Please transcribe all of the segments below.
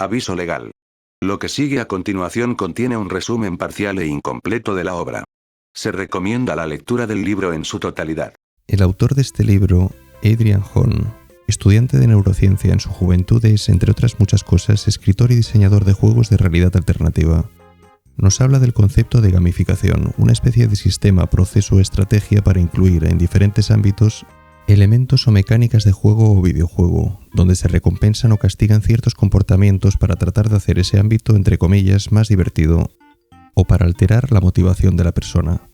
Aviso legal. Lo que sigue a continuación contiene un resumen parcial e incompleto de la obra. Se recomienda la lectura del libro en su totalidad. El autor de este libro, Adrian Hon, estudiante de neurociencia en su juventud, es, entre otras muchas cosas, escritor y diseñador de juegos de realidad alternativa. Nos habla del concepto de gamificación, una especie de sistema, proceso o estrategia para incluir en diferentes ámbitos elementos o mecánicas de juego o videojuego, donde se recompensan o castigan ciertos comportamientos para tratar de hacer ese ámbito, entre comillas, más divertido, o para alterar la motivación de la persona.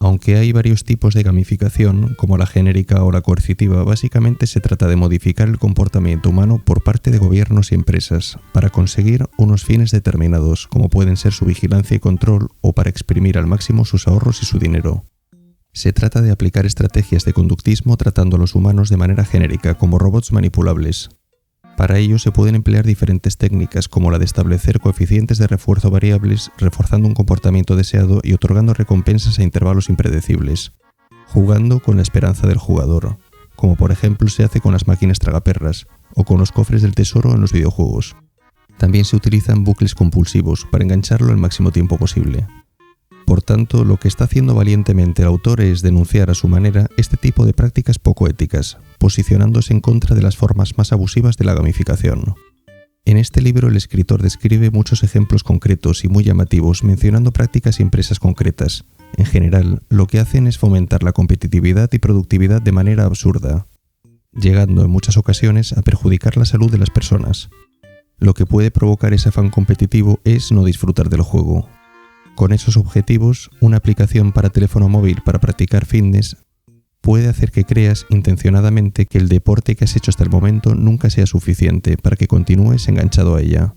Aunque hay varios tipos de gamificación, como la genérica o la coercitiva, básicamente se trata de modificar el comportamiento humano por parte de gobiernos y empresas, para conseguir unos fines determinados, como pueden ser su vigilancia y control, o para exprimir al máximo sus ahorros y su dinero. Se trata de aplicar estrategias de conductismo tratando a los humanos de manera genérica, como robots manipulables. Para ello se pueden emplear diferentes técnicas, como la de establecer coeficientes de refuerzo variables, reforzando un comportamiento deseado y otorgando recompensas a intervalos impredecibles, jugando con la esperanza del jugador, como por ejemplo se hace con las máquinas tragaperras, o con los cofres del tesoro en los videojuegos. También se utilizan bucles compulsivos, para engancharlo el máximo tiempo posible. Por tanto, lo que está haciendo valientemente el autor es denunciar a su manera este tipo de prácticas poco éticas, posicionándose en contra de las formas más abusivas de la gamificación. En este libro el escritor describe muchos ejemplos concretos y muy llamativos, mencionando prácticas y empresas concretas. En general, lo que hacen es fomentar la competitividad y productividad de manera absurda, llegando en muchas ocasiones a perjudicar la salud de las personas. Lo que puede provocar ese afán competitivo es no disfrutar del juego. Con esos objetivos, una aplicación para teléfono móvil para practicar fitness puede hacer que creas intencionadamente que el deporte que has hecho hasta el momento nunca sea suficiente para que continúes enganchado a ella.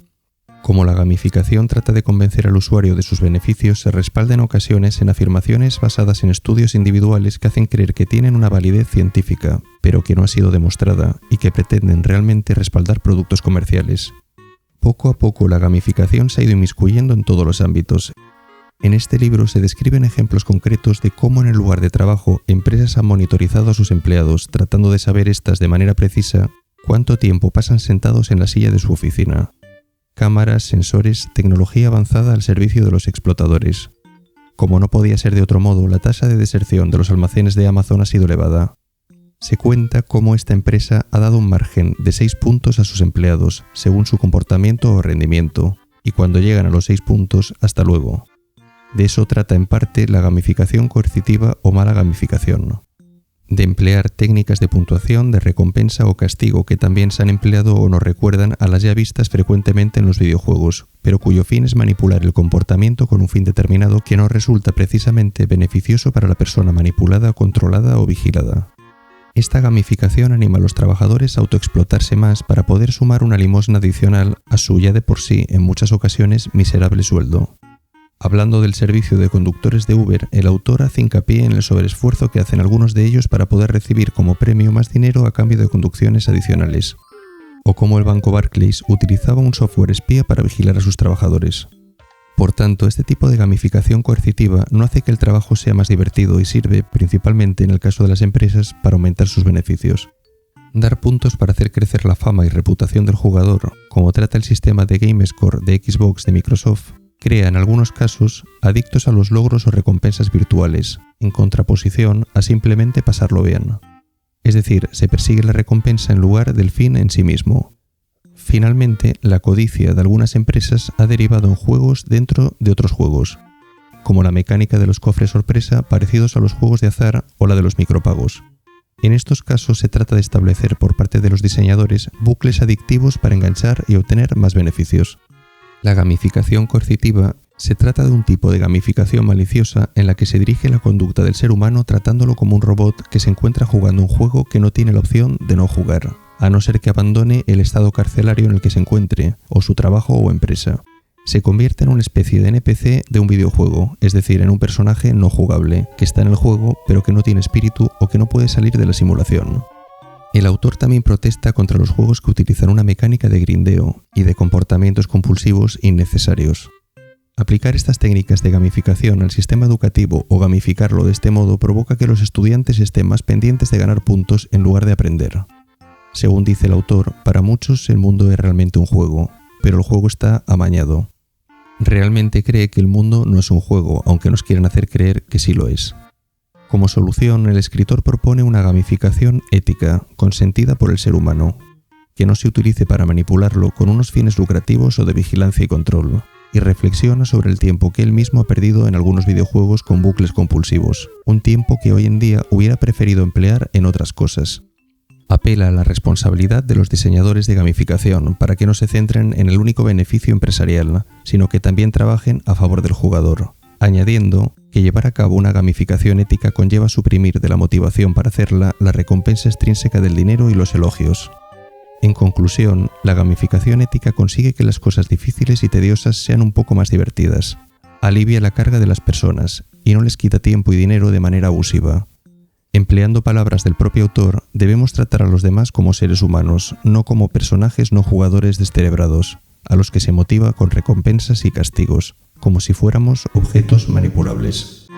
Como la gamificación trata de convencer al usuario de sus beneficios, se respalda en ocasiones en afirmaciones basadas en estudios individuales que hacen creer que tienen una validez científica, pero que no ha sido demostrada y que pretenden realmente respaldar productos comerciales. Poco a poco la gamificación se ha ido inmiscuyendo en todos los ámbitos. En este libro se describen ejemplos concretos de cómo en el lugar de trabajo empresas han monitorizado a sus empleados, tratando de saber estas de manera precisa cuánto tiempo pasan sentados en la silla de su oficina. Cámaras, sensores, tecnología avanzada al servicio de los explotadores. Como no podía ser de otro modo, la tasa de deserción de los almacenes de Amazon ha sido elevada. Se cuenta cómo esta empresa ha dado un margen de 6 puntos a sus empleados, según su comportamiento o rendimiento, y cuando llegan a los 6 puntos, hasta luego. De eso trata en parte la gamificación coercitiva o mala gamificación. De emplear técnicas de puntuación, de recompensa o castigo que también se han empleado o nos recuerdan a las ya vistas frecuentemente en los videojuegos, pero cuyo fin es manipular el comportamiento con un fin determinado que no resulta precisamente beneficioso para la persona manipulada, controlada o vigilada. Esta gamificación anima a los trabajadores a autoexplotarse más para poder sumar una limosna adicional a su ya de por sí, en muchas ocasiones, miserable sueldo. Hablando del servicio de conductores de Uber, el autor hace hincapié en el sobreesfuerzo que hacen algunos de ellos para poder recibir como premio más dinero a cambio de conducciones adicionales, o cómo el banco Barclays utilizaba un software espía para vigilar a sus trabajadores. Por tanto, este tipo de gamificación coercitiva no hace que el trabajo sea más divertido y sirve, principalmente en el caso de las empresas, para aumentar sus beneficios. Dar puntos para hacer crecer la fama y reputación del jugador, como trata el sistema de GameScore de Xbox de Microsoft, crea en algunos casos adictos a los logros o recompensas virtuales, en contraposición a simplemente pasarlo bien. Es decir, se persigue la recompensa en lugar del fin en sí mismo. Finalmente, la codicia de algunas empresas ha derivado en juegos dentro de otros juegos, como la mecánica de los cofres sorpresa parecidos a los juegos de azar o la de los micropagos. En estos casos se trata de establecer por parte de los diseñadores bucles adictivos para enganchar y obtener más beneficios. La gamificación coercitiva se trata de un tipo de gamificación maliciosa en la que se dirige la conducta del ser humano tratándolo como un robot que se encuentra jugando un juego que no tiene la opción de no jugar, a no ser que abandone el estado carcelario en el que se encuentre, o su trabajo o empresa. Se convierte en una especie de NPC de un videojuego, es decir, en un personaje no jugable, que está en el juego pero que no tiene espíritu o que no puede salir de la simulación. El autor también protesta contra los juegos que utilizan una mecánica de grindeo y de comportamientos compulsivos innecesarios. Aplicar estas técnicas de gamificación al sistema educativo o gamificarlo de este modo provoca que los estudiantes estén más pendientes de ganar puntos en lugar de aprender. Según dice el autor, para muchos el mundo es realmente un juego, pero el juego está amañado. Realmente cree que el mundo no es un juego, aunque nos quieren hacer creer que sí lo es. Como solución, el escritor propone una gamificación ética, consentida por el ser humano, que no se utilice para manipularlo con unos fines lucrativos o de vigilancia y control, y reflexiona sobre el tiempo que él mismo ha perdido en algunos videojuegos con bucles compulsivos, un tiempo que hoy en día hubiera preferido emplear en otras cosas. Apela a la responsabilidad de los diseñadores de gamificación para que no se centren en el único beneficio empresarial, sino que también trabajen a favor del jugador, añadiendo que llevar a cabo una gamificación ética conlleva suprimir de la motivación para hacerla la recompensa extrínseca del dinero y los elogios. En conclusión, la gamificación ética consigue que las cosas difíciles y tediosas sean un poco más divertidas, alivia la carga de las personas y no les quita tiempo y dinero de manera abusiva. Empleando palabras del propio autor, debemos tratar a los demás como seres humanos, no como personajes no jugadores descerebrados, a los que se motiva con recompensas y castigos, como si fuéramos objetos manipulables.